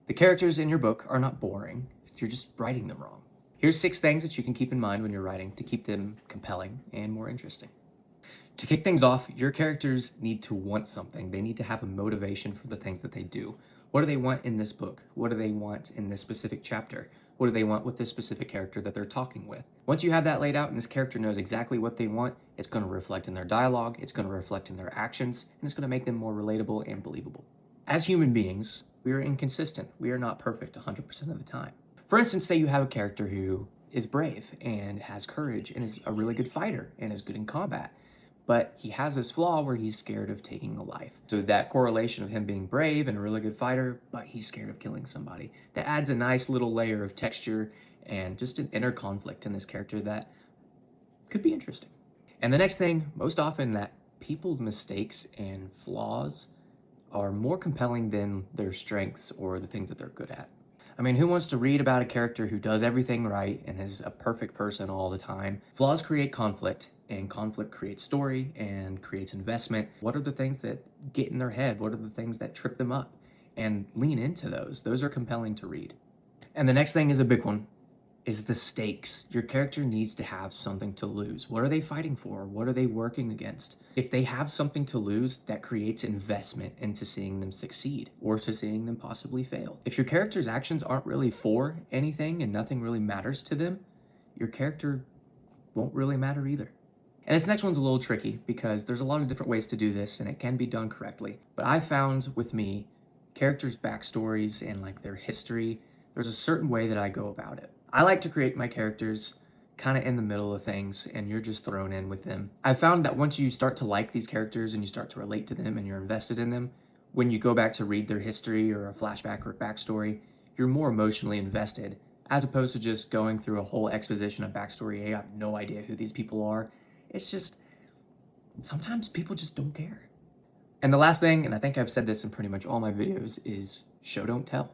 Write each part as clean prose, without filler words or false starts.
The characters in your book are not boring, you're just writing them wrong. Here's 6 things that you can keep in mind when you're writing to keep them compelling and more interesting. To kick things off, your characters need to want something. They need to have a motivation for the things that they do. What do they want in this book? What do they want in this specific chapter? What do they want with this specific character that they're talking with? Once you have that laid out and this character knows exactly what they want, it's going to reflect in their dialogue, it's going to reflect in their actions, and it's going to make them more relatable and believable. As human beings, we are inconsistent. We are not perfect 100% of the time. For instance, say you have a character who is brave and has courage and is a really good fighter and is good in combat, but he has this flaw where he's scared of taking a life. So that correlation of him being brave and a really good fighter, but he's scared of killing somebody, that adds a nice little layer of texture and just an inner conflict in this character that could be interesting. And the next thing, most often, that people's mistakes and flaws are more compelling than their strengths or the things that they're good at. I mean, who wants to read about a character who does everything right and is a perfect person all the time? Flaws create conflict, and conflict creates story and creates investment. What are the things that get in their head? What are the things that trip them up? And lean into those. Those are compelling to read. And the next thing is a big one, is the stakes. Your character needs to have something to lose. What are they fighting for? What are they working against? If they have something to lose, that creates investment into seeing them succeed or to seeing them possibly fail. If your character's actions aren't really for anything and nothing really matters to them, your character won't really matter either. And this next one's a little tricky because there's a lot of different ways to do this and it can be done correctly. But I found with me, characters' backstories and like their history, there's a certain way that I go about it. I like to create my characters kind of in the middle of things and you're just thrown in with them. I found that once you start to like these characters and you start to relate to them and you're invested in them, when you go back to read their history or a flashback or a backstory, you're more emotionally invested as opposed to just going through a whole exposition of backstory. Hey, I have no idea who these people are. It's just, sometimes people just don't care. And the last thing, and I think I've said this in pretty much all my videos, is show don't tell.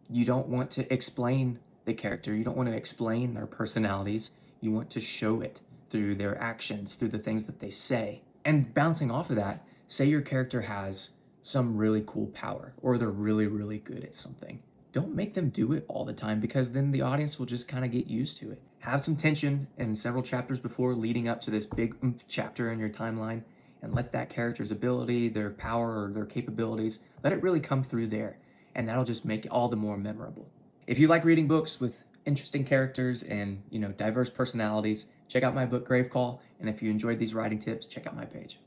You don't want to explain the character. You don't want to explain their personalities. You want to show it through their actions, through the things that they say. And bouncing off of that, say your character has some really cool power or they're really, really good at something. Don't make them do it all the time because then the audience will just kind of get used to it. Have some tension in several chapters before leading up to this big chapter in your timeline and let that character's ability, their power, or their capabilities, let it really come through there. And that'll just make it all the more memorable. If you like reading books with interesting characters and, diverse personalities, check out my book Grave Call. And if you enjoyed these writing tips, check out my page.